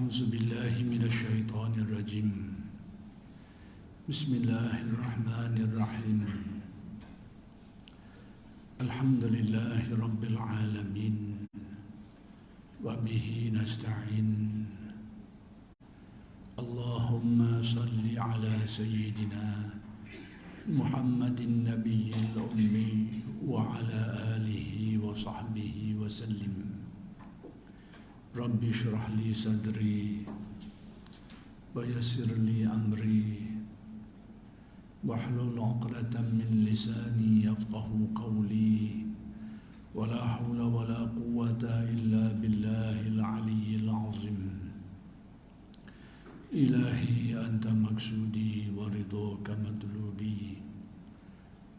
أعوذ بالله من الشيطان الرجيم بسم الله الرحمن الرحيم الحمد لله رب العالمين وبه نستعين اللهم صل على سيدنا محمد النبي الأمي وعلى آله وصحبه وسلم رب اشرح لي صدري ويسر لي أمري واحلل عقدة من لساني يفقه قولي ولا حول ولا قوة إلا بالله العلي العظيم إلهي أنت مقصودي ورضاك مطلوبي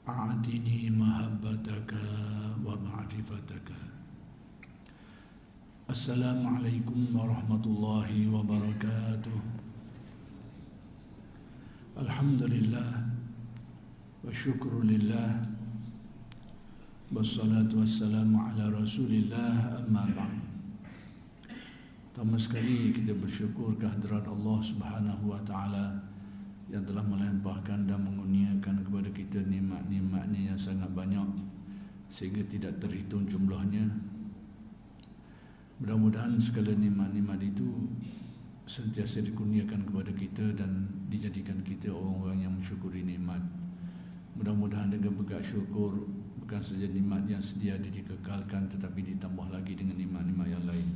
أعطني محبتك ومعرفتك. Assalamualaikum warahmatullahi wabarakatuh. Alhamdulillah wa syukrulillah wassalatu wassalamu ala rasulillah amma ba'd. Pertama sekali kita bersyukur kehadirat Allah Subhanahu wa taala yang telah melimpahkan dan mengurniakan kepada kita nikmat-nikmat-Nya yang sangat banyak sehingga tidak terhitung jumlahnya. Mudah-mudahan segala nikmat-nikmat itu sentiasa dikurniakan kepada kita dan dijadikan kita orang-orang yang mensyukuri nikmat. Mudah-mudahan dengan berkat syukur bukan saja nikmat yang sedia dikekalkan tetapi ditambah lagi dengan nikmat-nikmat yang lain.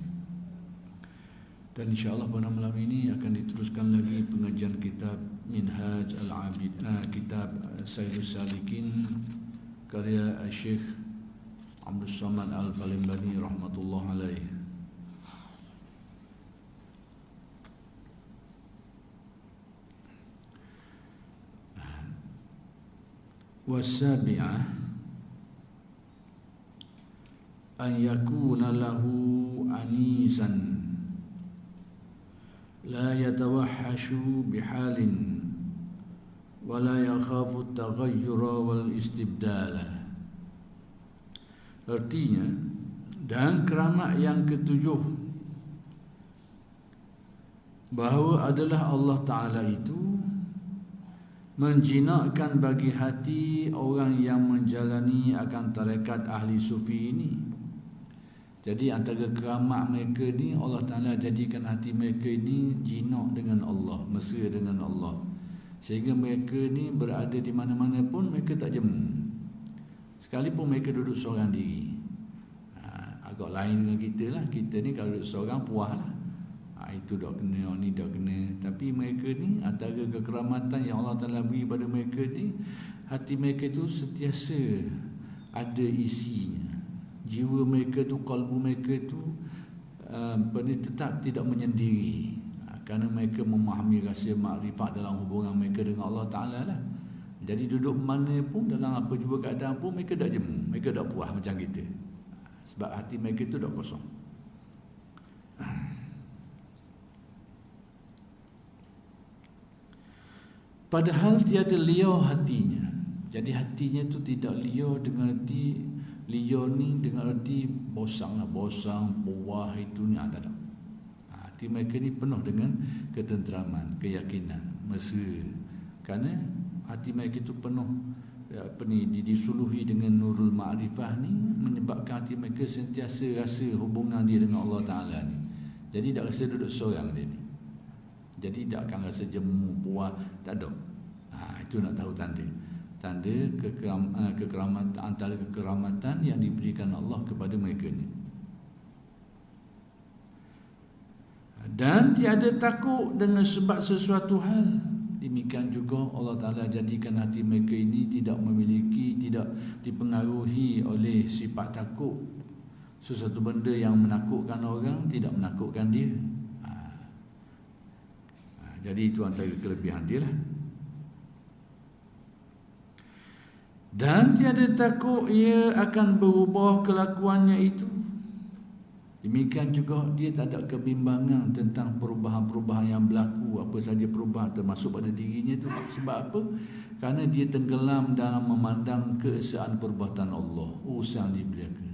Dan insya-Allah pada malam ini akan diteruskan lagi pengajian kitab Minhaj Al-Abid, kitab Sayyidus Salikin karya Syekh Abdul Samad Al-Palembani rahmatullah alaih. Wasabi'ah an yakuna lahu anisan la yatawahhashu bihalin wa la yakhafu at-taghayyura wal istibdala. Artinya, dan keramat yang ketujuh bahawa adalah Allah Ta'ala itu menjinakkan bagi hati orang yang menjalani akan tarekat ahli sufi ini. Jadi antara keramat mereka ni Allah Ta'ala jadikan hati mereka ini jinak dengan Allah, mesra dengan Allah, sehingga mereka ni berada di mana-mana pun mereka tak jemu, sekalipun mereka duduk seorang diri. Agak lain dengan kita lah. Kita ni kalau duduk seorang puas lah, itu dah kena, ni dah kena. Tapi mereka ni antara kekeramatan yang Allah Ta'ala beri pada mereka ni, hati mereka tu sentiasa ada isinya. Jiwa mereka tu, kalbu mereka tu tetap tidak menyendiri, kerana mereka memahami rahsia makrifat dalam hubungan mereka dengan Allah Ta'ala lah. Jadi duduk mana pun, dalam apa jua keadaan pun, mereka tak jemu, mereka tak puas macam kita, sebab hati mereka tu dah kosong. Padahal tiada liar hatinya. Jadi hatinya tu tidak liar dengan arti liar ni dengan arti bosang lah, bosang, puas itu ni tak ada. Hati mereka ni penuh dengan ketenteraman, keyakinan, mesra. Kerana hati mereka itu penuh disuluhi dengan nurul ma'rifah ni, menyebabkan hati mereka sentiasa rasa hubungan dia dengan Allah Ta'ala ni. Jadi tak rasa duduk seorang dia ni. Jadi tak akan rasa jemu, puas, tak ada. Itu nak tahu tanda kekeramatan, antara kekeramatan yang diberikan Allah kepada mereka ni. Dan tiada takut dengan sebab sesuatu hal. Demikian juga Allah Ta'ala jadikan hati mereka ini tidak dipengaruhi oleh sifat takut. Sesuatu benda yang menakutkan orang tidak menakutkan dia. Jadi itu antara kelebihan dia lah. Dan tiada takut ia akan berubah kelakuannya itu. Demikian juga dia tak ada kebimbangan tentang perubahan-perubahan yang berlaku, apa saja perubahan termasuk pada dirinya itu. Sebab apa? Kerana dia tenggelam dalam memandang keesaan perbuatan Allah, urusan di belaka.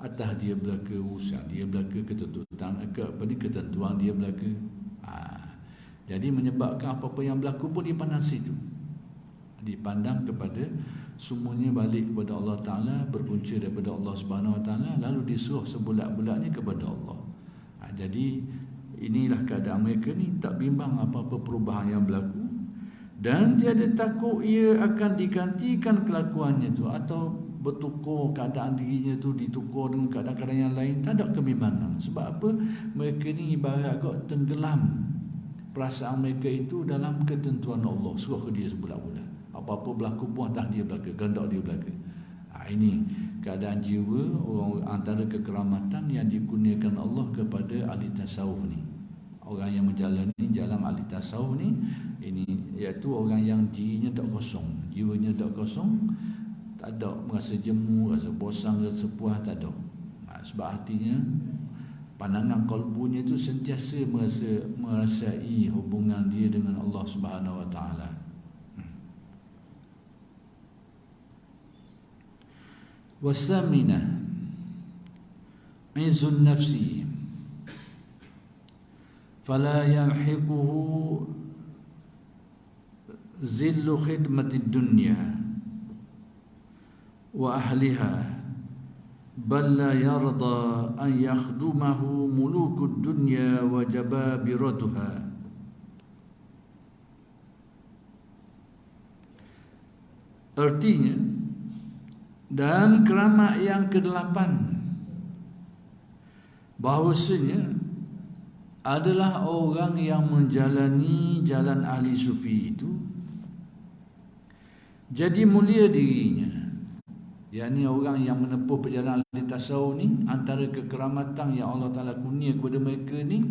atas dia belaka urusan, dia belaka ketentuan dia belaka. Jadi menyebabkan apa-apa yang berlaku pun dipandang situ, dipandang kepada semuanya balik kepada Allah Ta'ala, berpunca daripada Allah Subhanahu Wa Ta'ala, lalu disuruh sebulat-bulatnya kepada Allah. Jadi inilah keadaan mereka ni, tak bimbang apa-apa perubahan yang berlaku, dan tiada takut ia akan digantikan kelakuannya tu, atau bertukar keadaan dirinya tu, ditukar dengan keadaan-keadaan yang lain. Tak ada kebimbangan. Sebab apa? Mereka ni ibarat kau tenggelam perasaan mereka itu dalam ketentuan Allah, suruh dia sebulat-bulat. Apa-apa berlaku pun atas dia belaka, kehendak dia belaka. Ini keadaan jiwa orang, antara kekeramatan yang dikurniakan Allah kepada ahli tasawuf ni. Orang yang menjalani jalan ahli tasawuf ni, ini iaitu orang yang dirinya tak kosong, jiwanya tak kosong, tak ada merasa jemu, rasa bosan, rasa puas, tak ada. Sebab hatinya, pandangan kalbunya itu sentiasa merasai hubungan dia dengan Allah Subhanahu Wa Taala. Wasamina izun nafsi fala yalhiquhu zillu khidmatid dunya wa ahliha, bal la yarda an yakhdumahu mulukud dunya wa jababiratuha. Artinya, dan keramat yang ke-8, bahawasanya adalah orang yang menjalani jalan ahli sufi itu jadi mulia dirinya. yakni orang yang menempuh perjalanan ahli tasawuf ni, antara kekeramatan yang Allah Ta'ala kurnia kepada mereka ni,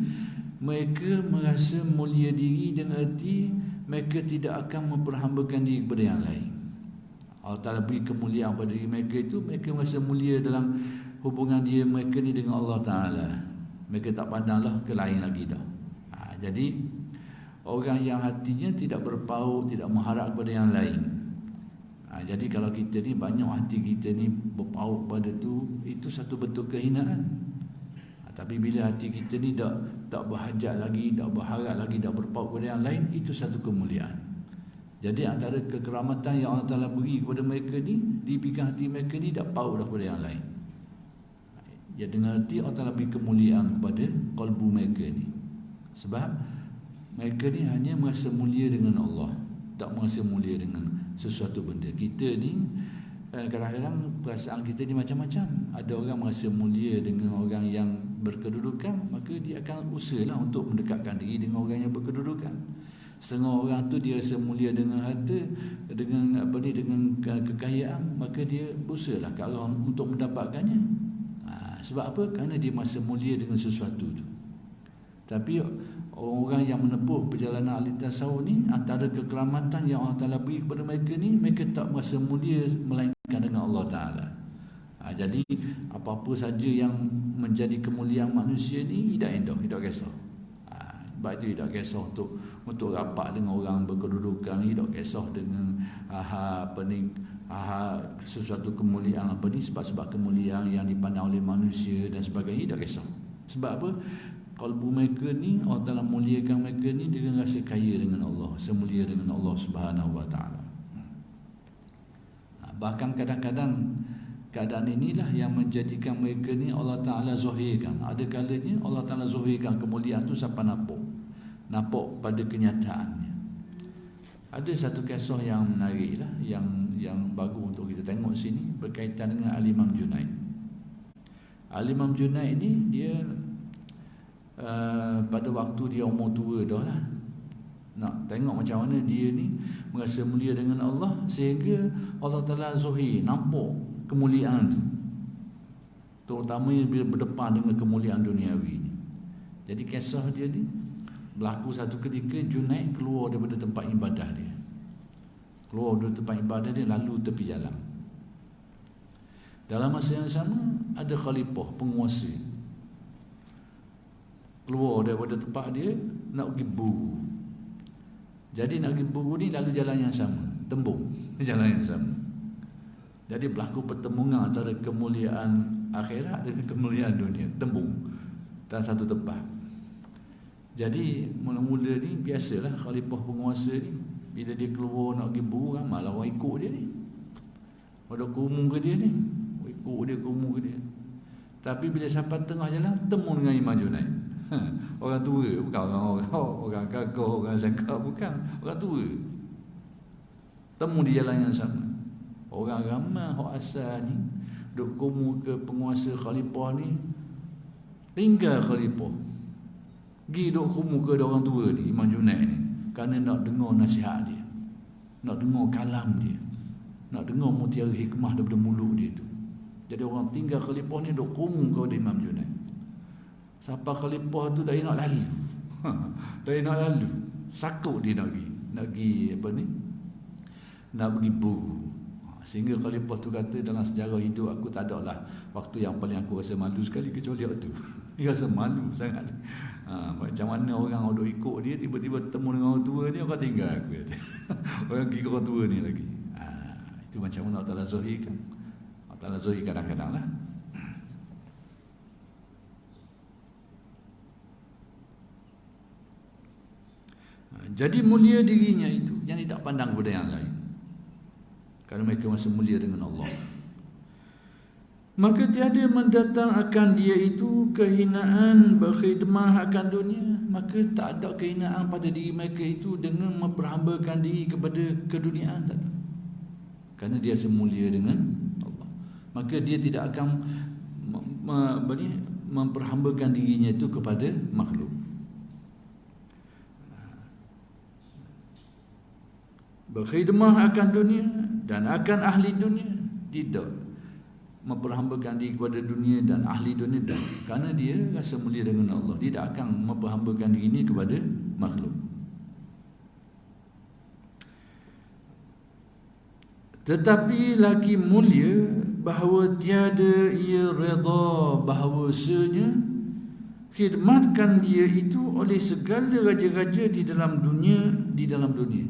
mereka merasa mulia diri dengan erti mereka tidak akan memperhambakan diri kepada yang lain. Allah Ta'ala beri kemuliaan pada diri mereka itu, mereka merasa mulia dalam hubungan dia mereka ni dengan Allah Ta'ala. Mereka tak pandanglah ke lain lagi dah. Jadi orang yang hatinya tidak berpaut, tidak mengharap kepada yang lain. Jadi kalau kita ni banyak hati kita ni berpaut pada tu, itu satu bentuk kehinaan. Tapi bila hati kita ni tak berhajat lagi, tak berharap lagi, tak berpaut kepada yang lain, itu satu kemuliaan. Jadi antara kekeramatan yang Allah Ta'ala beri kepada mereka ni, di pikiran hati mereka ni tak paut dah kepada yang lain. Ya, dengan hati Allah Ta'ala beri kemuliaan kepada kalbu mereka ni. Sebab mereka ni hanya merasa mulia dengan Allah, tak merasa mulia dengan sesuatu benda. Kita ni kadang-kadang perasaan kita ni macam-macam. Ada orang merasa mulia dengan orang yang berkedudukan, maka dia akan usahalah untuk mendekatkan diri dengan orang yang berkedudukan. Setengah orang tu dia rasa mulia dengan harta, dengan dengan kekayaan, maka dia berusahalah ke arah untuk mendapatkannya. Sebab apa? Kerana dia merasa mulia dengan sesuatu tu. Tapi orang yang menempuh perjalanan ahli tasawuf ni, antara kekeramatan yang Allah Ta'ala beri kepada mereka ni, mereka tak merasa mulia melainkan dengan Allah Ta'ala. Jadi apa-apa saja yang menjadi kemuliaan manusia ni, tidak kisah. Sebab itu tidak kisah untuk rapat dengan orang berkedudukan, tidak kisah dengan sesuatu kemuliaan sebab kemuliaan yang dipandang oleh manusia dan sebagainya, tidak kisah. Sebab apa? Kalbu mereka ni, Allah Ta'ala muliakan mereka ni dengan rasa kaya dengan Allah, semulia dengan Allah Subhanahu Wa Ta'ala. Bahkan kadang-kadang keadaan inilah yang menjadikan mereka ni Allah Ta'ala zahirkan. Ada kalanya Allah Ta'ala zahirkan kemuliaan tu siapa nampak pada kenyataannya. Ada satu kisah yang menarik lah, yang bagus untuk kita tengok sini, berkaitan dengan Al-Imam Junaid. Al-Imam Junaid ni dia pada waktu dia umur tua dah lah, nak tengok macam mana dia ni merasa mulia dengan Allah, sehingga Allah Ta'ala zahir, nampak kemuliaan tu, terutamanya bila berdepan dengan kemuliaan duniawi ni. Jadi kisah dia ni berlaku satu ketika Junaid keluar daripada tempat ibadah dia, lalu tepi jalan. Dalam masa yang sama, ada khalifah, penguasa, keluar daripada tempat dia nak pergi buru. Jadi nak pergi buru ni lalu jalan yang sama, tembung jalan yang sama. Jadi berlaku pertemuan antara kemuliaan akhirat dengan kemuliaan dunia, tembung dalam satu tempat. Jadi mula-mula ni biasalah khalifah penguasa ni, bila dia keluar nak pergi buru, ramailah orang ikut dia ni. Ada kumung ke dia ni, ikut dia, kumung ke dia. Tapi bila sampai tengah jalan, temu dengan Imam Junaid. Orang tua, bukan orang kakak, orang zakar, bukan, orang tua. Temu di jalan yang sama. Orang ramai hak asal ni duk kumu ke penguasa khalifah ni, tinggal khalifah, pergi duk kumu ke orang tua ni, Imam Junaid ni, kerana nak dengar nasihat dia, nak dengar kalam dia, nak dengar mutiara hikmah daripada mulut dia tu. Jadi orang tinggal khalifah ni duk kumu ke Imam Junaid. Sampai khalifah tu dah nak lalu. Dah nak lalu. Sakut dia nak pergi apa ni? Nak pergi buru. Sehingga khalifah tu kata, dalam sejarah hidup aku tak ada lah waktu yang paling aku rasa malu sekali kecuali waktu. Dia rasa malu sangat. Macam mana orang duk ikut dia, tiba-tiba temu dengan orang tua dia, orang tinggal aku. Orang pergi ke orang tua ni lagi. Itu macam mana Allah Ta'ala zahirkan. Allah Ta'ala zahir kadang-kadang lah. Jadi mulia dirinya itu yang tidak pandang kepada yang lain, kerana mereka masih mulia dengan Allah. Maka tiada mendatang akan dia itu kehinaan berkhidmah akan dunia. Maka tak ada kehinaan pada diri mereka itu dengan memperhambakan diri kepada keduniaan tadi, kerana dia semulia dengan Allah. Maka dia tidak akan memperhambakan dirinya itu kepada makhluk. Berkhidmah akan dunia dan akan ahli dunia, tidak memperhambakan diri kepada dunia dan ahli dunia, dan kerana dia rasa mulia dengan Allah, dia tidak akan memperhambakan diri ini kepada makhluk. Tetapi lagi mulia bahawa tiada ia redha bahawasanya khidmatkan dia itu oleh segala raja-raja di dalam dunia.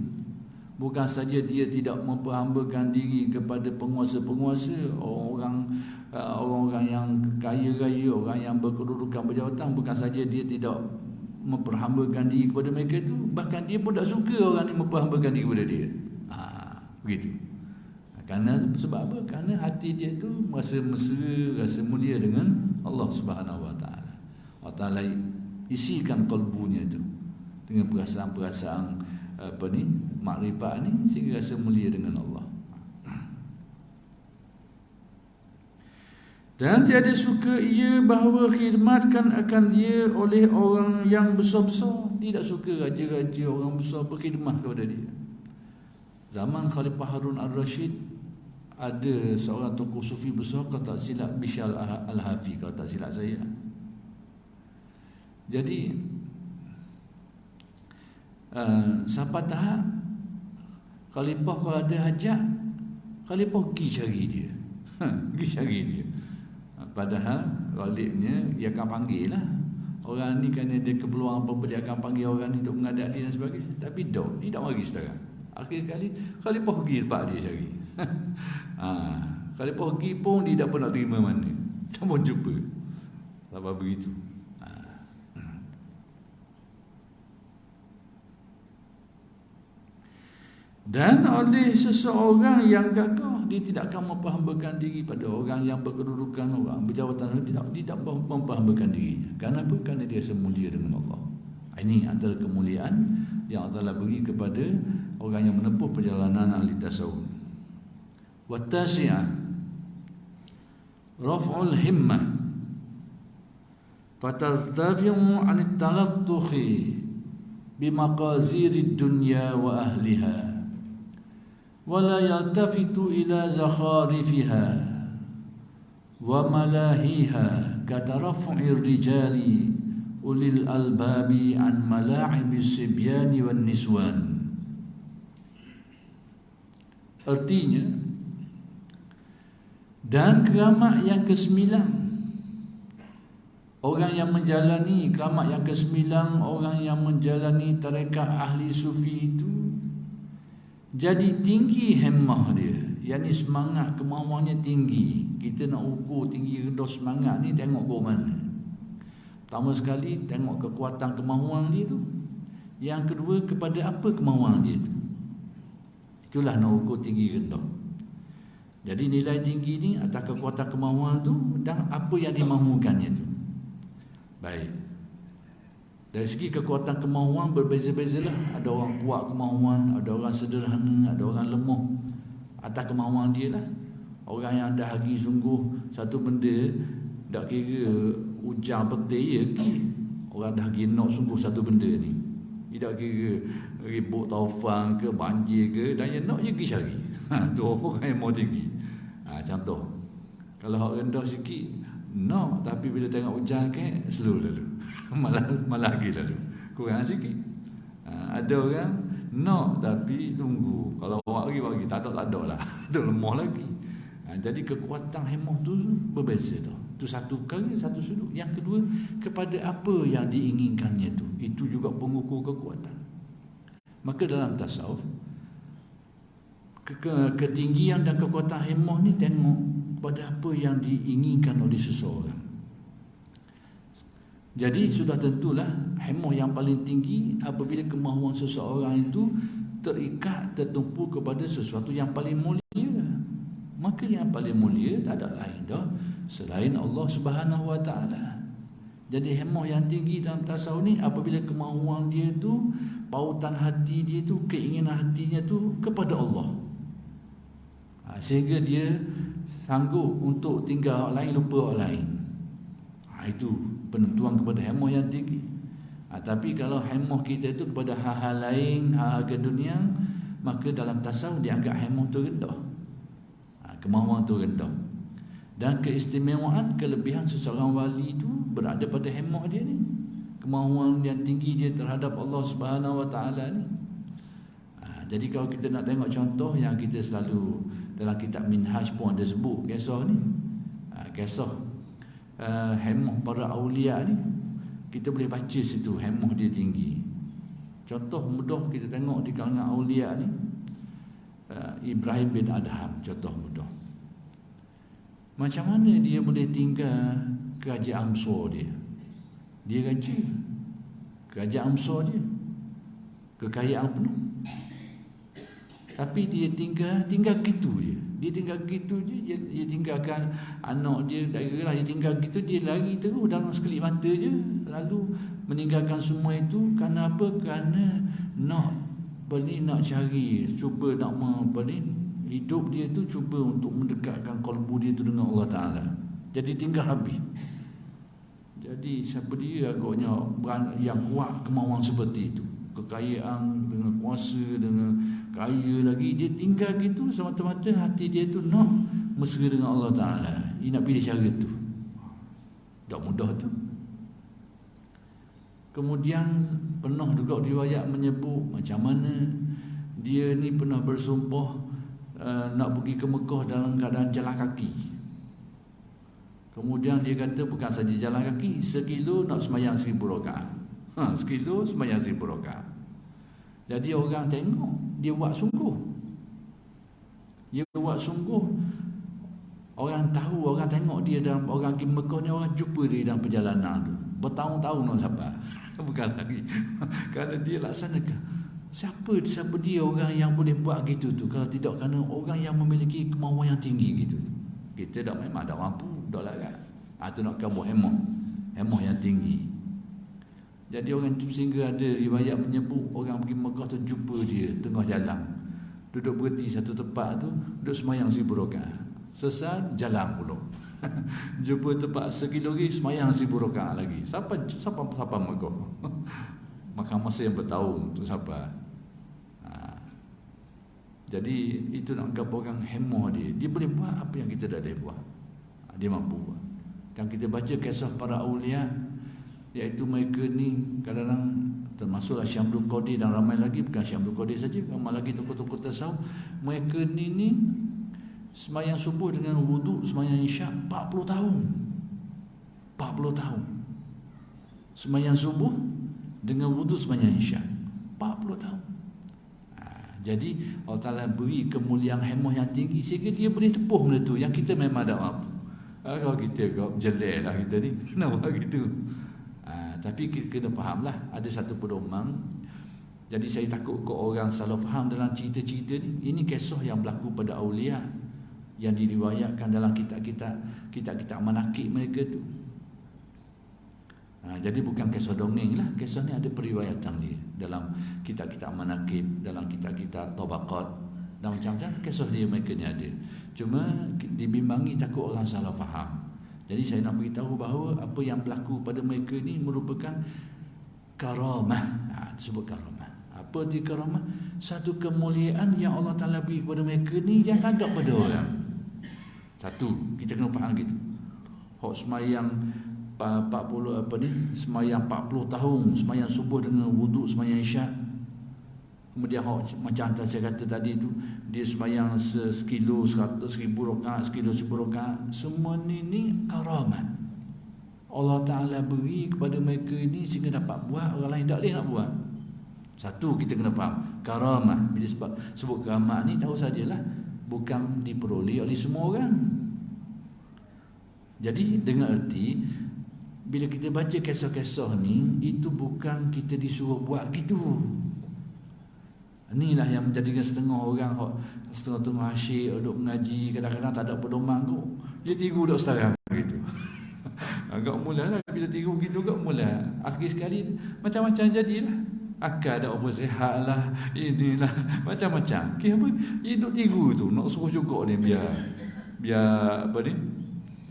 Bukan saja dia tidak memperhambakan diri kepada penguasa-penguasa, orang-orang yang kaya-raya, orang yang berkedudukan berjawatan. Bukan saja dia tidak memperhambakan diri kepada mereka itu, bahkan dia pun tak suka orang yang memperhambakan diri kepada dia. Begitu. Kerana sebab apa? Kerana hati dia itu rasa mesra, rasa mulia dengan Allah Subhanahu Wa Taala. Allah Taala isikan kalbunya itu dengan perasaan-perasaan makrifat ni, sehingga rasa mulia dengan Allah. Dan tiada suka ia bahawa khidmatkan akan dia oleh orang yang besar-besar. Tidak suka raja-raja, orang besar berkhidmat kepada dia. Zaman Khalifah Harun al-Rashid, ada seorang tokoh sufi besar, kalau tak silap Bishal al-Hafi, kalau tak silap saya. Jadi sampai tahap khalifah kalau ada hajat, khalifah pergi cari dia. Pergi cari dia. Padahal ghalibnya dia akan panggil lah orang ni, kerana dia keperluan apa-apa dia akan panggil orang ni untuk menghadap dia dan sebagainya. Tapi dia tak mari sekarang. Akhir kali khalifah pergi tempat dia cari. Khalifah pergi pun dia tak pernah terima mana, tak pun jumpa. Sampai begitu. Dan oleh seseorang yang gagah, dia tidak akan memperhambakan diri pada orang yang berkedudukan, orang berjawatan, dia tidak memperhambakan dirinya. Kenapa? Kerana dia semulia dengan Allah. Ini antara kemuliaan yang Allah beri kepada orang yang menempuh perjalanan ahli tasawuf. Wattasi'ah raf'ul himmah fatartafi'u 'anit talattukhi bimaqazirid dunya wa ahliha wala yaltafitu ila zakharifiha wa malahiha kataraf'ir rijali ulil albabi an mala'ibis sibyani wan niswan. Artinya, dan keramat yang ke-9, orang yang menjalani keramat yang ke-9, orang yang menjalani tarekat ahli sufi itu, jadi tinggi himmah dia, Yang ni semangat, kemahuannya tinggi. Kita nak ukur tinggi rendah semangat ni tengok ke mana. Pertama sekali tengok kekuatan kemahuan dia tu. Yang kedua, kepada apa kemahuan dia tu. Itulah nak ukur tinggi rendah. Jadi nilai tinggi ni atas kekuatan kemahuan tu dan apa yang dimahukannya tu. Baik. Dari segi kekuatan kemahuan berbeza-bezalah. Ada orang kuat kemahuan, ada orang sederhana, ada orang lemah. Atas kemahuan dia lah. Orang yang dah hari sungguh satu benda, tak kira hujan petir ya ke. Orang dah hari nak sungguh satu benda ni. Dia tak kira ribut taufan ke, banjir ke, dan yang nak je pergi cari. Tu orang yang mau tinggi. Contoh, kalau orang rendah sikit, nak, tapi bila tengok hujan ke, slow lalu. malah lagi lalu. Kurang sikit. Ada orang nak, tapi tunggu. Kalau awak bagi, tak ada lah. Itu lemah lagi. Jadi kekuatan hemah tu berbeza dah. Itu satu kali, satu sudut. Yang kedua, kepada apa yang diinginkannya tu. Itu juga pengukur kekuatan. Maka dalam tasawuf, ketinggian dan kekuatan hemah ni tengok pada apa yang diinginkan oleh seseorang. Jadi sudah tentulah hemah yang paling tinggi apabila kemahuan seseorang itu terikat, tertumpu kepada sesuatu yang paling mulia. Maka yang paling mulia tak ada lain dah selain Allah Subhanahu Wa Taala. Jadi hemah yang tinggi dalam tasawuf ni apabila kemahuan dia tu, pautan hati dia tu, keinginan hatinya tu kepada Allah. Sehingga dia sanggup untuk tinggal orang lain, lupa orang lain. Itu penentuan kepada hemah yang tinggi. Tapi kalau hemah kita itu kepada hal-hal lain, hal-hal ke dunia, maka dalam tasawuf dianggap hemah tu rendah. Kemahuan tu rendah. Dan keistimewaan, kelebihan seseorang wali itu berada pada hemah dia ni. Kemahuan yang tinggi dia terhadap Allah Subhanahu Wa Taala ni. Jadi kalau kita nak tengok contoh yang kita selalu dalam kitab Minhaj pun ada sebut kisah ni. Kisah hemah para awliya ni. Kita boleh baca situ hemah dia tinggi. Contoh mudah kita tengok di kalangan awliya ni, Ibrahim bin Adham, contoh mudah. Macam mana dia boleh tinggal kerajaan Amsor dia? Dia raja. Kerajaan Amsor dia, kekayaan penuh. Tapi dia tinggal gitu je. Dia tinggal gitu je. Dia tinggalkan anak dia, dia tinggal gitu, dia lari terus dalam sekelip mata je. Lalu meninggalkan semua itu kerana apa? Kerana nak cari, cuba nak hidup dia tu, cuba untuk mendekatkan kalbu dia tu dengan Allah Ta'ala. Jadi tinggal habis. Jadi siapa dia agaknya yang kuat kemahuan seperti itu, kekayaan dengan kuasa, dengan kaya lagi, dia tinggal gitu semata-mata hati dia tu nak mesra dengan Allah Ta'ala. Dia nak pilih cara tu. Tak mudah tu. Kemudian pernah juga riwayat menyebut macam mana dia ni pernah bersumpah nak pergi ke Mekah dalam keadaan jalan kaki. Kemudian dia kata bukan saja jalan kaki, sekilo nak sembahyang 1000 rakaat. Sekilo sembahyang 1000 rakaat. Jadi orang tengok dia buat sungguh. Dia buat sungguh. Orang tahu, orang tengok dia dalam, orang pergi Mekah ni, orang jumpa dia dalam perjalanan tu. Bertahun-tahun nak sabar. Bukan lagi. Kerana dia laksanakan. Siapa dia orang yang boleh buat gitu tu? Kalau tidak kerana orang yang memiliki kemahuan yang tinggi gitu. Kita dah memang dah mampu, dah larat. Itu nak kamu hemah yang tinggi. Jadi orang tu sehingga ada riwayat menyebut orang pergi Mekah tu jumpa dia tengah jalan. Duduk berhenti satu tempat tu, duduk sembahyang 1000 rakaat. Selesai jalan pula. Jumpa tempat sekilo lagi, sembahyang 1000 rakaat lagi. Sampai Mekah. Makan masa yang bertahun untuk sabar. Jadi itu nak gambar orang hemah dia. Dia boleh buat apa yang kita tak boleh buat. Dia mampu buat. Dan kita baca kisah para awliya, iaitu mereka ni kadang-kadang termasuklah Syamdul Qadir dan ramai lagi, bukan Syamdul Qadir saja, ramai lagi tokoh-tokoh tasawuf. Mereka ni sembahyang subuh dengan wuduk sembahyang isyak 40 tahun. 40 tahun. Sembahyang subuh dengan wuduk sembahyang isyak 40 tahun. Jadi Allah Ta'ala beri kemuliaan hemah yang tinggi sehingga dia boleh tepuh benda tu yang kita memang tak mampu. Kalau kita kau jelek lah kita ni, kenapa gitu? Tapi kita kena faham lah, ada satu pedoman. Jadi saya takut kau orang salah faham dalam cerita-cerita ni. Ini kisah yang berlaku pada awliya yang diriwayatkan dalam kitab-kitab manakib mereka tu. Jadi bukan kisah dongeng lah. Kisah ni ada periwayatan dia dalam kitab-kitab manakib, dalam kitab-kitab tabaqat dan macam-macam kisah dia mereka ni ada. Cuma dibimbangi takut orang salah faham. Jadi saya nak beritahu bahawa apa yang berlaku pada mereka ni merupakan karamah. Disebut karamah. Apa dia karamah? Satu kemuliaan yang Allah Ta'ala beri kepada mereka ni yang tak ada pada orang. Satu, kita kena faham gitu. Hak semayang 40 semayang 40 tahun, semayang subuh dengan wuduk semayang isyak. Kemudian macam saya kata tadi tu, dia semayang sekilo 100,000 rakaat, sekilo 1000 rakaat. Semua ni karamah Allah Ta'ala beri kepada mereka ini sehingga dapat buat, orang lain tak boleh nak buat. Satu, kita kena faham karamah. Bila sebut karamah ni, tahu sajalah bukan diperoleh oleh semua orang. Jadi dengan erti bila kita baca kisah-kisah ni, itu bukan kita disuruh buat gitu. Inilah yang menjadikan setengah orang, setengah asyik duduk mengaji, kadang-kadang tak ada pedoman kok, dia tiru duduk sekarang gitu. Agak mula lah, bila tiru gitu agak mula. Akhir sekali macam-macam jadilah. Akal ada apa sihat lah, inilah macam-macam. Apa? Dia duduk tiru tu, nak suruh juga dia biar apa ni,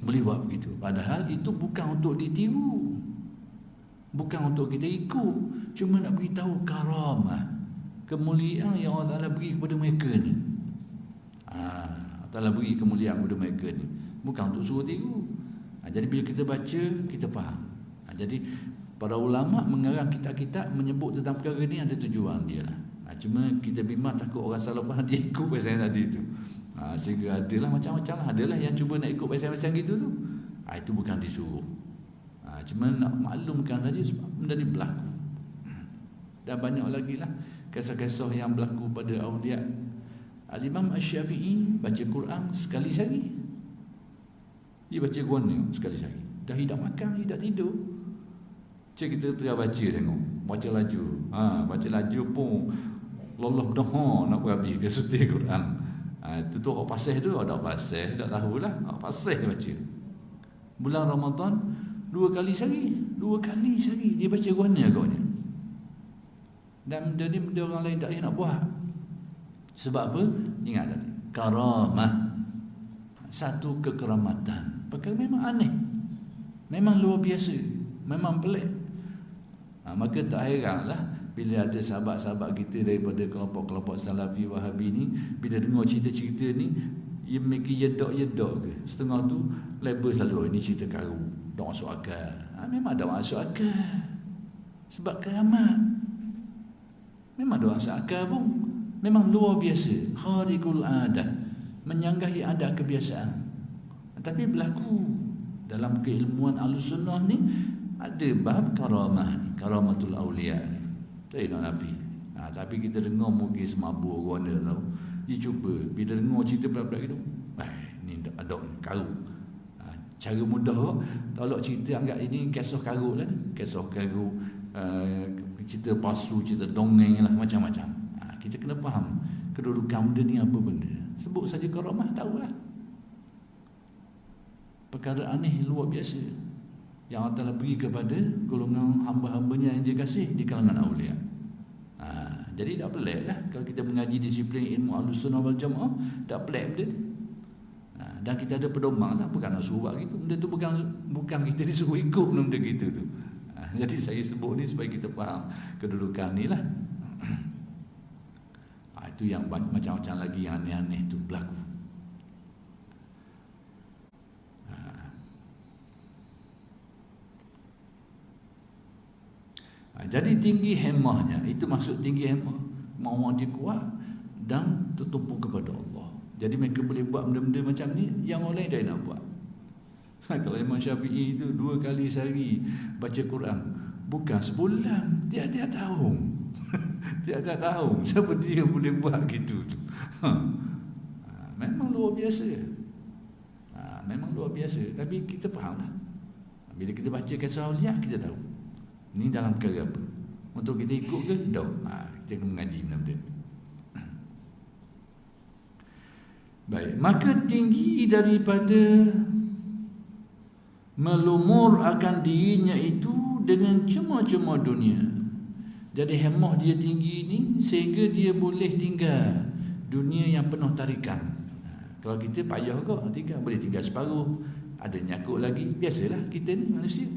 boleh buat begitu. Padahal itu bukan untuk ditiru, bukan untuk kita ikut. Cuma nak beritahu karamah, kemuliaan yang Allah Ta'ala beri kepada mereka ni. Allah Ta'ala beri kemuliaan kepada mereka ni, bukan untuk suruh tiru. Jadi bila kita baca, kita faham. Jadi para ulama' mengarang kitab-kitab menyebut tentang perkara ni ada tujuan dia lah. Cuma kita bimbang takut orang salah faham, dia ikut pasal tadi tu. Sehingga adalah macam-macam lah. Adalah yang cuba nak ikut pasal-pasal gitu tu. Itu bukan disuruh. Cuma nak maklumkan saja sebab benda ni berlaku. Dan banyak lagi lah kisah-kisah yang berlaku pada awliya. Al-Imam Asy-Syafi'i baca Quran sekali sehari. Dia baca Quran ni sekali sehari. Dah hidak makan, hidak tidur. Cik kita tengah baca tengok, baca laju. Baca laju pun lolos dah nak berhabis ke suti Quran. Itu tu orang pasih tu, ada pasih, tak tahulah, orang pasih baca. Bulan Ramadan 2 kali sehari dia baca Quran ni agaknya. Dan benda ni benda orang lain tak nak buat. Sebab apa? Ingat tadi, karamah, satu kekeramatan. Perkara memang aneh, memang luar biasa, memang pelik. Maka tak heranlah bila ada sahabat-sahabat kita daripada kelompok-kelompok Salafi Wahabi ni, bila dengar cerita-cerita ni, ia mikir yedak-yedak ke. Setengah tu label selalu, ini cerita karu, tak masuk akal. Memang tak masuk akal. Sebab keramat memang tak masuk akal pun. Memang luar biasa, khariqul adah, menyanggahi adat kebiasaan. Tapi berlaku dalam keilmuan Ahlussunnah ni, ada bab karamah ni, karamatul awliya ni. Tak nak nafi. Tapi kita dengar mungkin semabuk orang dia tahu. Dia cuba bila dengar cerita belak-belak gitu, ni ada karut. Cara mudah kok, tolak cerita anggap ini kisah karut lah ni. Kisah karut, cerita palsu, cerita dongeng lah, macam-macam. Kita kena faham kedudukan benda ni apa benda. Sebut saja karamah, tahulah. Perkara aneh luar biasa yang Allah Ta'ala beri kepada golongan hamba-hambanya yang dia kasih di kalangan awliya. Jadi tak pelik lah kalau kita mengaji disiplin ilmu Ahlussunnah wal Jamaah, tak pelik benda ni. Dan kita ada pedoman lah, bukan nak suruh buat gitu. Benda tu bukan kita disuruh ikut benda gitu tu. Jadi saya sebut ni supaya kita faham kedudukan ni lah. Itu yang macam-macam lagi yang aneh-aneh tu berlaku. Jadi tinggi hemahnya, itu maksud tinggi hemah, kemauan dia kuat dan tertumpu kepada Allah. Jadi mereka boleh buat benda-benda macam ni yang orang lain dah nak buat. Kalau Imam Syafi'i itu 2 kali sehari baca Quran, bukan sebulan, tiap-tiap tahun. Dia tak tahu siapa dia boleh buat gitu. Memang luar biasa. Memang luar biasa. Tapi kita fahamlah. Bila kita baca kisah aulia, kita tahu ni dalam perkara apa. Untuk kita ikut ke? Tak. Kita kena mengaji benda-benda. Baik, maka tinggi daripada melumur akan dirinya itu dengan cuma-cuma dunia. Jadi hemah dia tinggi ni sehingga dia boleh tinggal dunia yang penuh tarikan. Kalau kita payah kok tinggal, boleh tinggal separuh, ada nyakut lagi. Biasalah kita ni manusia.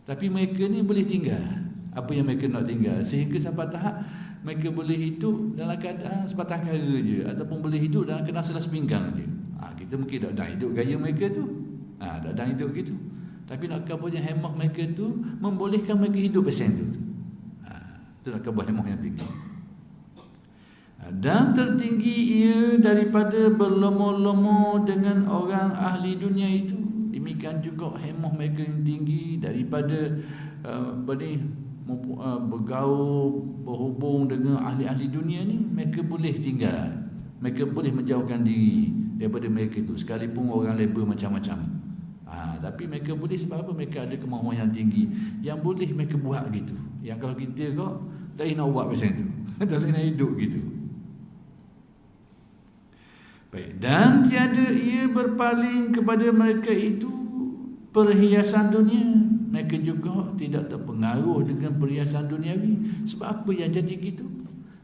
Tapi mereka ni boleh tinggal apa yang mereka nak tinggal, sehingga sampai tahap mereka boleh hidup dalam keadaan sebatang kara je, ataupun boleh hidup dalam kena selas pinggang je. Kita mungkin tak ada hidup gaya mereka tu. Tak ada hidup gitu. Tapi nak kabarnya hemah mereka tu membolehkan mereka hidup macam tu. Itu nak kabar hemah yang tinggi. Dan tertinggi ia daripada berlomor-lomor dengan orang ahli dunia itu. Demikian juga hemah mereka yang tinggi daripada bergaul, berhubung dengan ahli-ahli dunia ni. Mereka boleh tinggal, mereka boleh menjauhkan diri daripada mereka itu, sekalipun orang label macam-macam. Tapi mereka boleh sebab apa? Mereka ada kemahuan yang tinggi yang boleh mereka buat gitu. Yang kalau kita kok tak nak buat macam tu, tak nak hidup gitu. Baik, dan tiada ia berpaling kepada mereka itu perhiasan dunia. Mereka juga tidak terpengaruh dengan perhiasan duniawi. Sebab apa yang jadi gitu?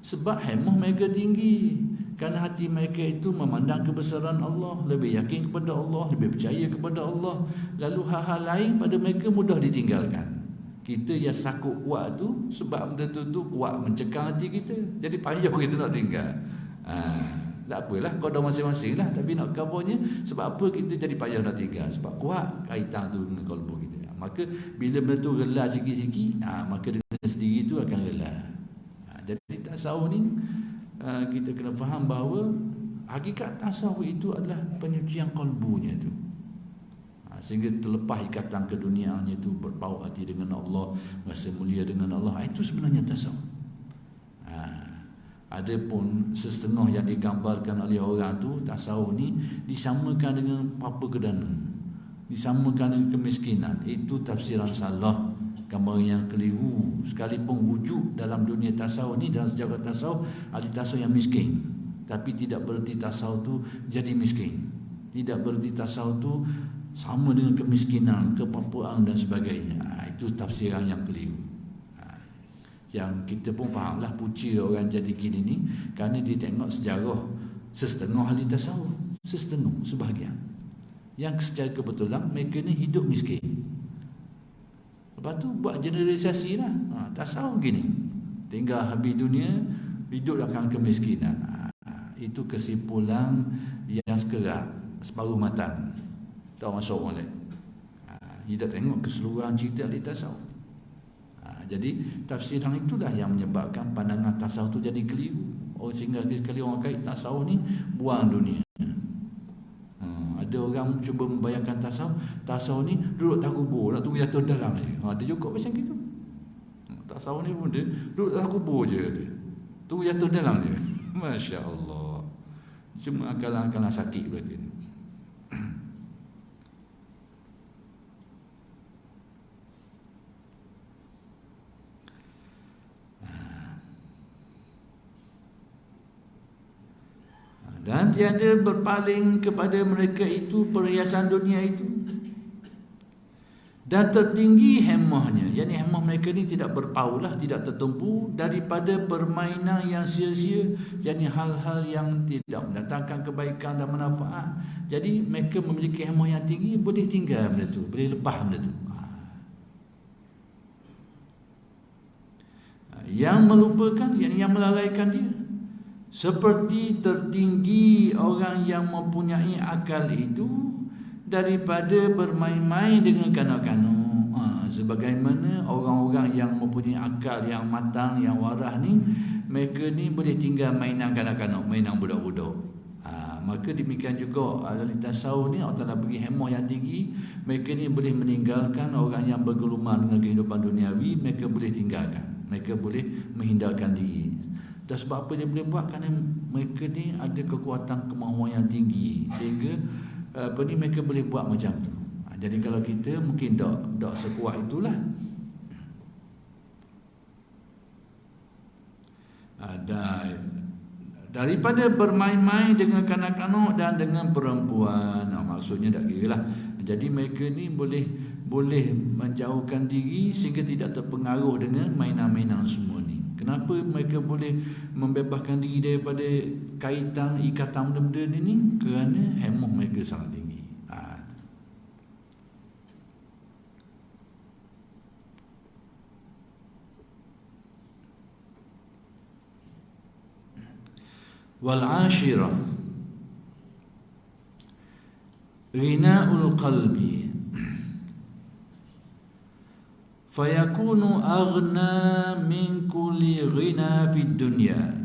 Sebab hemah mereka tinggi. Kerana hati mereka itu memandang kebesaran Allah, lebih yakin kepada Allah, lebih percaya kepada Allah. Lalu hal-hal lain pada mereka mudah ditinggalkan. Kita yang sakut kuat tu, sebab benda tu kuat mencekang hati kita. Jadi payah kita nak tinggal. Tak apalah, kau dah masing-masing lah. Tapi nak kabarnya, sebab apa kita jadi payah nak tinggal? Sebab kuat kaitan tu dengan kalbu kita. Maka bila benda tu rela sikit-sikit, maka dengan sendiri tu akan rela. Jadi tasawuf ni, kita kena faham bahawa hakikat tasawuf itu adalah penyucian kalbunya tu. Sehingga terlepas ikatan keduniaannya itu, berpaut hati dengan Allah, rasa mulia dengan Allah. Itu sebenarnya tasawuf. Ada pun setengah yang digambarkan oleh orang tu, tasawuf ni disamakan dengan papa kedana, disamakan dengan kemiskinan. Itu tafsiran salah, gambar yang keliru. Sekalipun wujud dalam dunia tasawuf ni, dalam sejarah tasawuf, ada tasawuf yang miskin, tapi tidak berarti tasawuf tu jadi miskin. Tidak berarti tasawuf tu sama dengan kemiskinan, kepapuan dan sebagainya. Itu tafsiran yang keliru. Yang kita pun fahamlah punca orang jadi gini ni kerana dia tengok sejarah setengah ahli tasawuf, setengah, sebahagian yang secara kebetulan mereka ni hidup miskin. Lepas tu buat generalisasi lah, tasawuf gini, tinggal habis dunia, hidup dalam kemiskinan. Itu kesimpulan yang sekerat, separuh matang, tak masuk molek. Dia dah tengok keseluruhan cerita ahli tasawuf. Jadi tafsiran itulah yang menyebabkan pandangan tasawuf tu jadi keliru. Sehingga sekali orang kait tasawuf ni buang dunia. Ada orang cuba membayangkan tasawuf ni duduk tak kubur, nak tunggu jatuh dalam je. Dia juga macam gitu. Tasawuf ni pun dia duduk tak kubur je, dia tunggu jatuh dalam je. Masya Allah. Cuma akalan-akalan sakit belaka ni. Dan tiada berpaling kepada mereka itu perhiasan dunia itu. Dan tertinggi hemahnya, yakni hemah mereka ni tidak berpaulah, tidak tertumpu daripada permainan yang sia-sia, yakni hal-hal yang tidak mendatangkan kebaikan dan manfaat. Jadi mereka memiliki hemah yang tinggi, boleh tinggal benda tu, boleh lepas benda tu. Yang melupakan, yakni yang melalaikan dia. Seperti tertinggi orang yang mempunyai akal itu daripada bermain-main dengan kanak-kanak. Sebagaimana orang-orang yang mempunyai akal yang matang, yang waras ni, mereka ni boleh tinggal mainan kanak-kanak, mainan budak-budak. Maka demikian juga ahli tasawuf ni, Allah Ta'ala bagi hemah yang tinggi. Mereka ni boleh meninggalkan orang yang bergeluman dengan kehidupan duniawi, mereka boleh tinggalkan. Mereka boleh menghindarkan diri. Dan sebab apa dia boleh buat? Kerana mereka ni ada kekuatan kemahuan yang tinggi, sehingga mereka boleh buat macam tu. Jadi kalau kita mungkin tak sekuat itulah. Daripada bermain-main dengan kanak-kanak dan dengan perempuan. Maksudnya tak kira lah. Jadi mereka ni boleh menjauhkan diri sehingga tidak terpengaruh dengan mainan-mainan semua ni. Kenapa mereka boleh membebaskan diri daripada ikatan benda-benda ni? Kerana hemah mereka sangat tinggi. Wal ashirah ghina'ul qalbi fayakunu aghna min kulli ghina fid dunya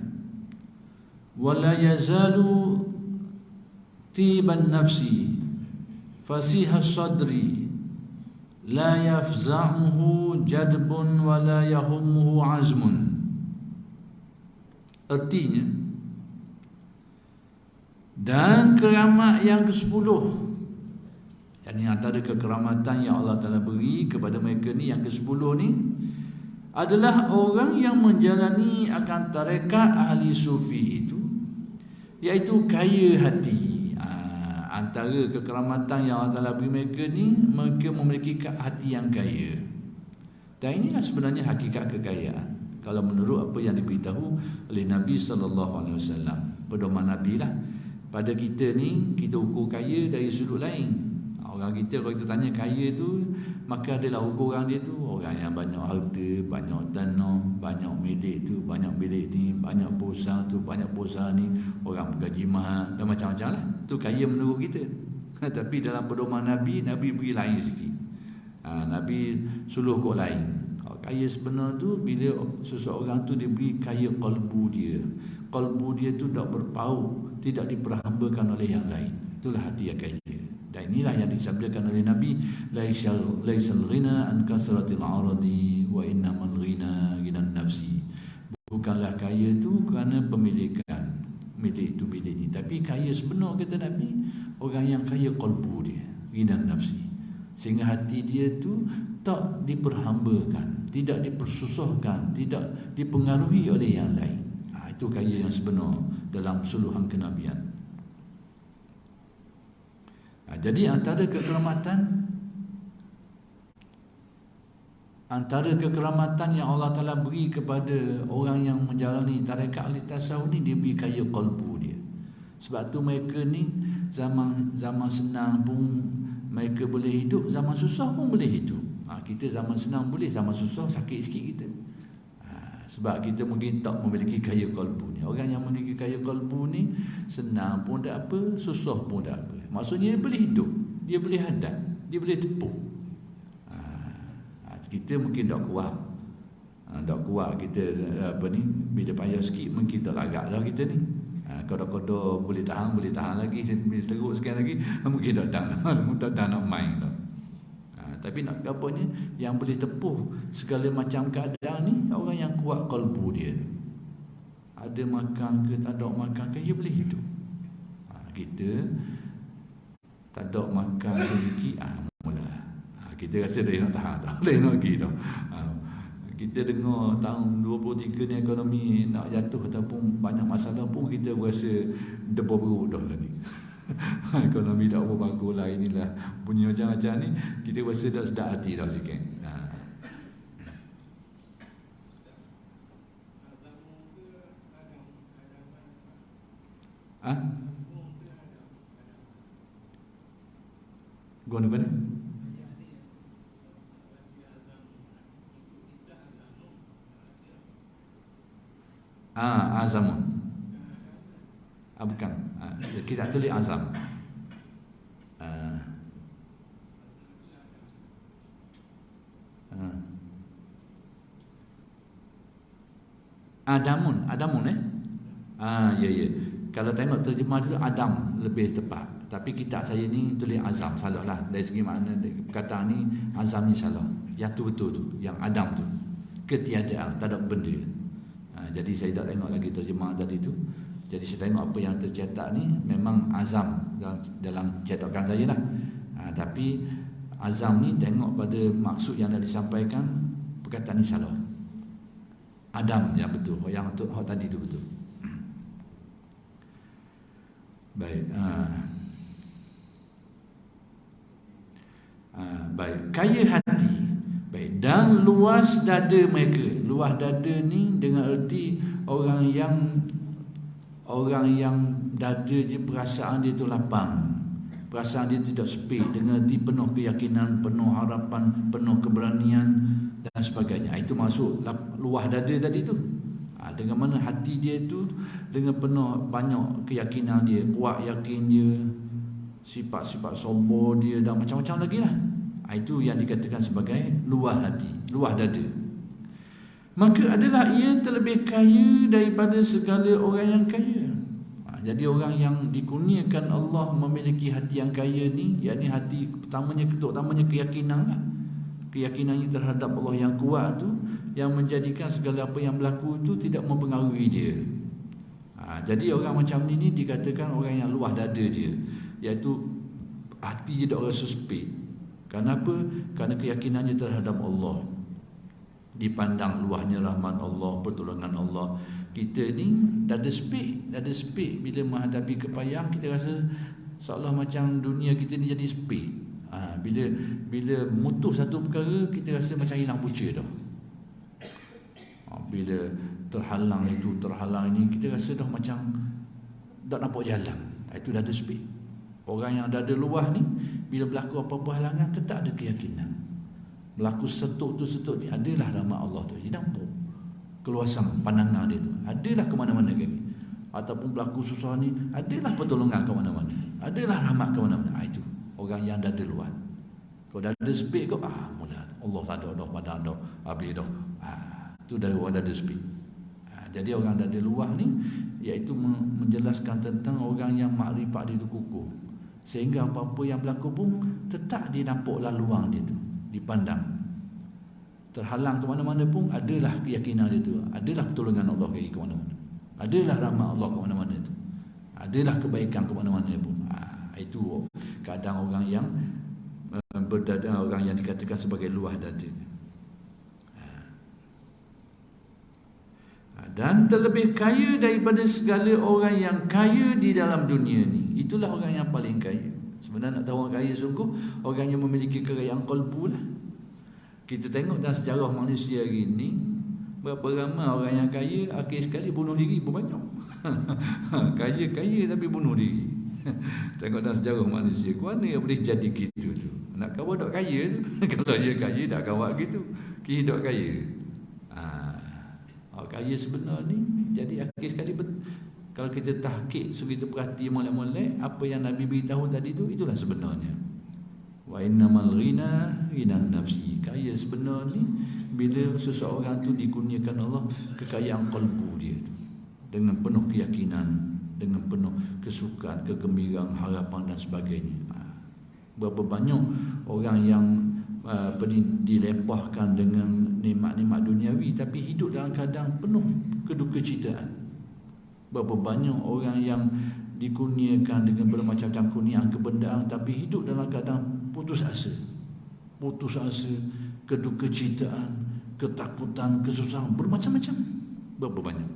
wa la yazalu tiban nafsi fasiha sadri la yafza'uhu jadbun wa la yahummuhu azmun. Artinya, dan keramat yang ke-10, yang antara kekeramatan yang Allah Ta'ala beri kepada mereka ni, yang ke-10 ni adalah orang yang menjalani akan tarekat ahli sufi itu, iaitu kaya hati. Antara kekeramatan yang Allah Ta'ala beri mereka ni, mereka memiliki hati yang kaya. Dan inilah sebenarnya hakikat kekayaan kalau menurut apa yang diberitahu oleh Nabi SAW. Pedoman Nabi lah. Pada kita ni, kita ukur kaya dari sudut lain. Orang kita, kalau kita tanya kaya tu, maka adalah ukuran dia tu orang yang banyak harta, banyak tanah, banyak milik tu, banyak milik ni, banyak perusahaan tu, banyak perusahaan ni, orang bergaji mahal dan macam-macam lah. Tu kaya menurut kita. Tapi dalam pedoman Nabi, Nabi beri lain sikit. Nabi suluh kok lain. Kaya sebenar tu bila seseorang tu diberi kaya qalbu dia. Qalbu dia tu tak berpaut, tidak diperhambakan oleh yang lain. Itulah hati yang kaya. Dan inilah yang disabdakan oleh Nabi, laisal ghina an kasratil aradi wa innamal ghina ghinan nafsi. Bukanlah kaya tu kerana pemilikan, milik itu milik ini, tapi kaya sebenar kata Nabi, orang yang kaya qalbu dia, ghinan nafsi. Sehingga hati dia tu tak diperhambakan, tidak dipersusahkan, tidak dipengaruhi oleh yang lain. Itu kaya yang sebenar dalam suluhan kenabian. Jadi antara kekeramatan yang Allah Ta'ala beri kepada orang yang menjalani tarekat ahli tasawuf ni, dia beri kaya qalbu dia. Sebab tu mereka ni zaman senang pun mereka boleh hidup, zaman susah pun boleh hidup. Kita zaman senang boleh, zaman susah sakit sikit kita. Sebab kita mungkin tak memiliki kaya qalbu ni. Orang yang memiliki kaya qalbu ni, senang pun tak apa, susah pun tak apa. Maksudnya dia boleh hidup, dia boleh hadap, dia boleh tepuk. Kita mungkin tak kuat. Tak kuat kita bila payah sikit mungkin tak lagak dah kita ni. Kadang-kadang boleh tahan lagi, bila teruk sikit lagi mungkin tak nak main dah. Tapi nak apanya, yang boleh tepuh segala macam keadaan ni orang yang kuat qalbu dia. Ada makan ke tak ada makan ke, dia boleh hidup. Kita tak ada makan rezeki, mula kita rasa dah nak tahan dah, boleh nak pergi dah. Kita dengar tahun 23 ni ekonomi nak jatuh ataupun banyak masalah pun kita rasa debur beruk dah lah ni. Ekonomi tak apa bagus lah, inilah punya macam-macam ni, kita rasa dah sedap hati dah sikit. Guna mana? Azam. Bukan. Kita tulis azam. Adamun ya. Kalau tengok terjemah tu Adam lebih tepat. Tapi kitab saya ni tulis azam, salah lah. Dari segi makna perkataan ni azam ni salah. Yang tu betul tu, yang Adam tu. ketiadaan, tak ada benda. Jadi saya tak tengok lagi terjemah tadi tu. Jadi saya tengok apa yang tercetak ni memang azam dalam cetakan saya lah. Tapi azam ni tengok pada maksud yang dah disampaikan, perkataan ni salah. Adam yang betul, yang tadi tu betul. Baik. Baik, kaya hati. Baik, dan luas dada mereka. Luas dada ni dengan erti orang yang dada je perasaan dia tu lapang. Perasaan dia tidak sepi, dengan erti penuh keyakinan, penuh harapan, penuh keberanian dan sebagainya. Itu masuk luah dada tadi tu. Dengan mana hati dia tu dengan penuh banyak keyakinan dia, kuat yakin dia, sifat-sifat sombong dia dan macam-macam lagi lah. Itu yang dikatakan sebagai luah hati, luah dada. Maka adalah ia terlebih kaya daripada segala orang yang kaya. Jadi orang yang dikurniakan Allah memiliki hati yang kaya ni, yakni hati pertamanya, ketuk utamanya keyakinan lah. Keyakinannya terhadap Allah yang kuat tu, yang menjadikan segala apa yang berlaku itu tidak mempengaruhi dia. Jadi orang macam ni dikatakan orang yang luah dada dia, iaitu hati dia tak rasa sempit. Kenapa? Kerana keyakinannya terhadap Allah. Dipandang luahnya rahmat Allah, pertolongan Allah. Kita ni dada sempit bila menghadapi kepayang, kita rasa seolah macam dunia kita ni jadi sempit. Bila mutus satu perkara, kita rasa macam hilang punca dah. Bila terhalang itu, terhalang ini, kita rasa dah macam tak nampak jalan. Itu dada sempit. Orang yang dada luah ni, bila berlaku apa-apa halangan, tetap ada keyakinan. Berlaku setuk ni adalah rahmat Allah tu. Dia nampak keluasan pandangan dia tu. Adalah ke mana-mana kami. Ataupun berlaku susah ni, adalah pertolongan ke mana-mana. Adalah rahmat ke mana-mana. Itu orang yang dada luah. Kalau dada sempit kau, mula Allah tak ada dah, padang dah, habis dah. Itu dari orang dada sempit. Jadi orang dada luah ni, iaitu menjelaskan tentang orang yang makrifat dia tu kukuh. Sehingga apa-apa yang berlaku pun tetap dia nampak laluan dia tu, dipandang. Terhalang ke mana-mana pun adalah keyakinan dia tu, adalah pertolongan Allah pergi ke mana-mana, adalah rahmat Allah ke mana-mana tu, adalah kebaikan ke mana-mana pun. Itu keadaan orang yang berdada, orang yang dikatakan sebagai luah dada. Dan terlebih kaya daripada segala orang yang kaya di dalam dunia ni. Itulah orang yang paling kaya. Sebenarnya nak tahu orang kaya sungguh, orang yang memiliki kekayaan qalbu lah. Kita tengok dalam sejarah manusia hari ni, berapa ramai orang yang kaya, akhir sekali bunuh diri pun banyak. Kaya tapi bunuh diri. Tengok dalam sejarah manusia, mana yang boleh jadi gitu tu? Nak kawal tak kaya tu. Kalau dia kaya tak kawal gitu. Hidup kaya. Kaya sebenar ni, jadi akhir sekali kalau kita tahqiq, so kita perhati molek-molek apa yang Nabi beritahu tadi tu, itulah sebenarnya. Wa innamal ghina ghinan nafsi. Kaya sebenar ni bila seseorang tu dikurniakan Allah kekayaan qalbu dia tu, dengan penuh keyakinan, dengan penuh kesukaan, kegembiraan, harapan dan sebagainya. Berapa banyak orang yang dilempahkan dengan nikmat-nikmat duniawi tapi hidup dalam keadaan penuh kedukecitaan. Berapa banyak orang yang dikurniakan dengan bermacam-macam kurniaan kebendaan tapi hidup dalam keadaan putus asa, kedukecitaan, ketakutan, kesusahan, bermacam-macam. Berapa banyak?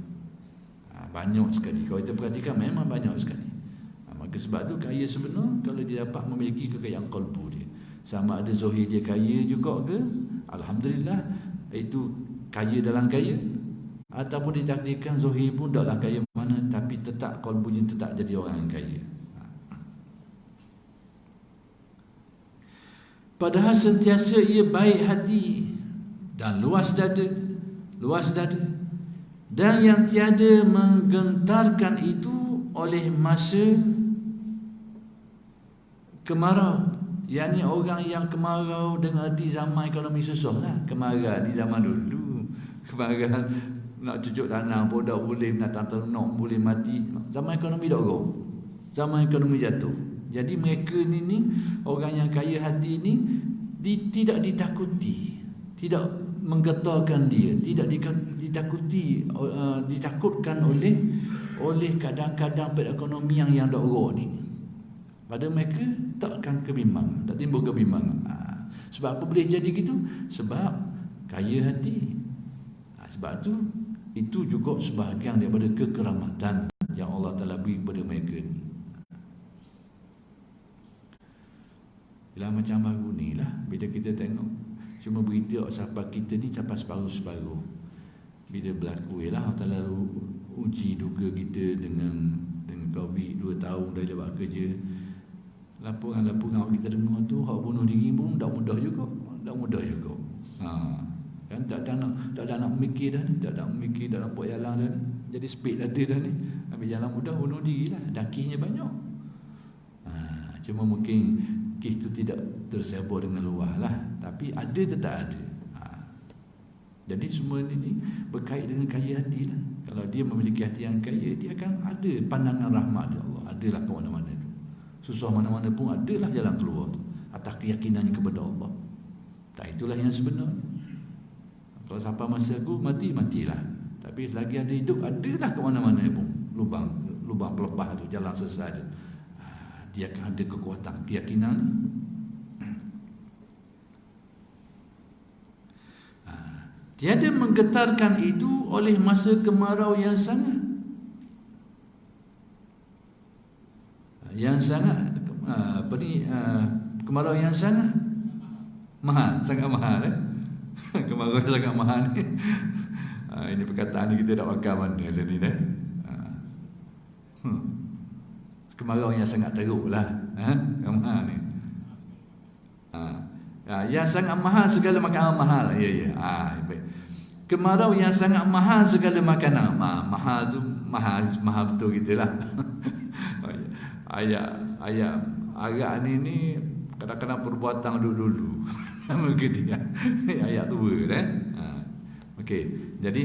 Banyak sekali. Kalau kita perhatikan memang banyak sekali. Maka sebab tu kaya sebenar kalau dia dapat memiliki kekayaan qalbu dia. Sama ada zahir dia kaya juga ke, alhamdulillah, itu kaya dalam kaya. Ataupun ditakdirkan zahir pun taklah kaya mana, tapi tetap qalbunya tetap jadi orang yang kaya. Padahal sentiasa ia baik hati dan luas dada, dan yang tiada menggentarkan itu oleh masa kemarau. Yang ni orang yang kemarau dengan arti zaman ekonomi susah lah. Kemarau di zaman dulu, kemarau nak cucuk tanah pun tak boleh, nak tanam boleh mati. Zaman ekonomi tak go, zaman ekonomi jatuh. Jadi mereka ni orang yang kaya hati ni tidak ditakuti, tidak menggetarkan dia, tidak ditakutkan oleh kadang-kadang perekonomian yang dok ni. Pada mereka takkan kebimbangan, tak timbul kebimbangan. Sebab apa boleh jadi gitu? Sebab kaya hati. Sebab tu itu juga sebahagian daripada kekeramatan yang Allah Ta'ala beri kepada mereka ni. Ialah macam baru ni lah, bila kita tengok cuma berita sahabat kita ni capai separuh-separuh. Bila berlaku ialah Allah Ta'ala uji duga kita dengan COVID 2 tahun dah buat kerja. Laporan-laporan kita dengar tu, hak bunuh diri pun tak mudah juga. Kan tak ada nak mikir dah ni, tak ada mikir, tak nak buat jalan dah ni. Jadi speed ada dah ni, ambil jalan mudah bunuh diri lah, dakihnya banyak. Cuma mungkin kes tu tidak tersebar dengan luas lah, tapi ada tetap ada. Jadi semua ini berkait dengan kaya hati lah. Kalau dia memiliki hati yang kaya, dia akan ada pandangan rahmat dia Allah, adalah ke mana-mana tu. Susah mana-mana pun adalah jalan keluar tu, atas keyakinannya kepada Allah. Itulah yang sebenarnya. Kalau sampai masa aku matilah. Tapi selagi ada hidup, adalah ke mana-mana pun lubang pelepah tu, jalan sesat tu. Dia akan ada kekuatan keyakinan. Tiada menggetarkan itu oleh masa kemarau yang sangat kemarau yang sangat mahal, sangat mahal kemarau yang sangat mahal ni. Ini perkataan ni kita tak pakai mana ada ni dah. Kemarau yang sangat teruk lah, yang mahal ni. Yang sangat mahal segala makanan mahal. Ya. Baik. Kemarau yang sangat mahal segala makanan. Mahal tu mahal betul kita lah. Ayat agak ni kadang-kadang perbuatan dulu. Mungkin dia ayat tua dah. Okey. Jadi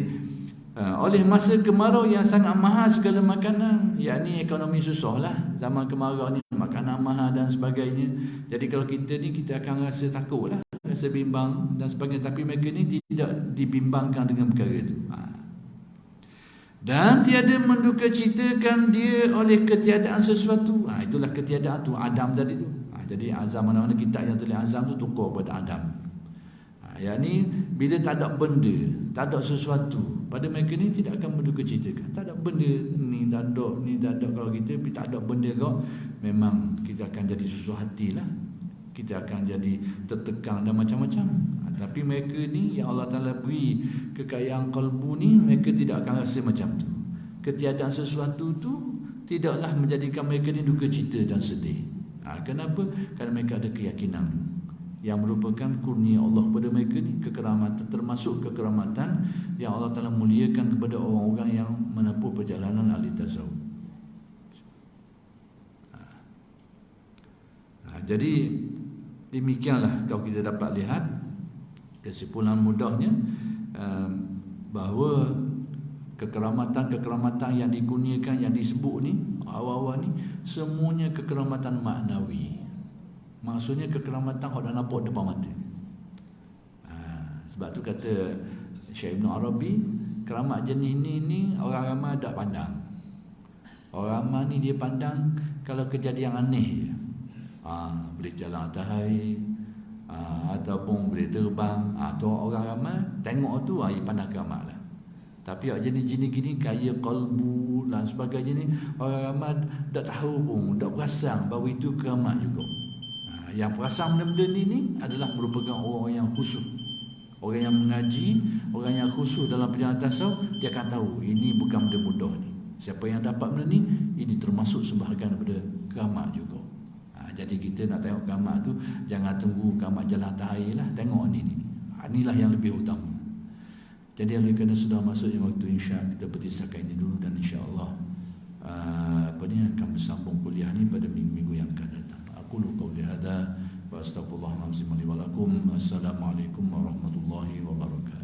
oleh masa kemarau yang sangat mahal segala makanan, yakni ekonomi susah lah zaman kemarau ni, makanan mahal dan sebagainya. Jadi kalau kita ni, kita akan rasa takut lah, rasa bimbang dan sebagainya. Tapi mereka ni tidak dibimbangkan dengan perkara itu. Dan tiada menduka citakan dia oleh ketiadaan sesuatu. Itulah ketiadaan tu, Adam tadi tu. Jadi azam, mana-mana kitab yang tulis azam tu tukar pada Adam. Yang ni bila tak ada benda, tak ada sesuatu, pada mereka ni tidak akan menduka citakan. Tak ada benda ni, tak ada. Kalau kita tak ada benda kau, memang kita akan jadi susah hati lah. Kita akan jadi tertekan dan macam-macam. Tapi mereka ni yang Allah Ta'ala beri kekayaan kalbu ni, mereka tidak akan rasa macam tu. Ketiadaan sesuatu tu tidaklah menjadikan mereka ni duka cita dan sedih. Kenapa? Kerana mereka ada keyakinan yang merupakan kurnia Allah pada mereka ni, kekeramatan, termasuk kekeramatan yang Allah Ta'ala muliakan kepada orang-orang yang menempuh perjalanan ahli tasawuf. Jadi demikianlah kalau kita dapat lihat kesimpulan mudahnya, bahawa kekeramatan yang dikurniakan, yang disebut ni awal-awal ni, semuanya kekeramatan maknawi. Maksudnya kekeramatan yang dah nampak depan mata. Sebab tu kata Syekh Ibn Arabi, keramat jenis ni orang ramai tak pandang. Orang ramai ni dia pandang kalau kejadian aneh je. Boleh jalan atas air, ataupun boleh terbang, atau orang ramai tengok tu dia pandang keramat lah. Tapi jenis-jenis gini, kaya kalbu dan sebagainya ni, orang ramai tak tahu pun, tak perasan bahawa itu keramat juga. Yang perasan benda-benda ni adalah merupakan orang yang khusyuk, orang yang mengaji, orang yang khusyuk dalam perjalanan tasawuf. Dia akan tahu ini bukan benda mudah ni. Siapa yang dapat benda ni, ini termasuk sebahagian daripada keramat juga. Jadi kita nak tengok keramat tu, jangan tunggu keramat jalan atas air lah, tengok ni. Inilah yang lebih utama. Jadi oleh kerana sudah masuk waktu insya, kita berhenti setakat ini dulu, dan insya-Allah akan bersambung kuliah ni pada minggu-minggu yang akan datang. Aku qauli hadza wa astaghfirullahalazim li wa lakum. Assalamualaikum warahmatullahi wabarakatuh.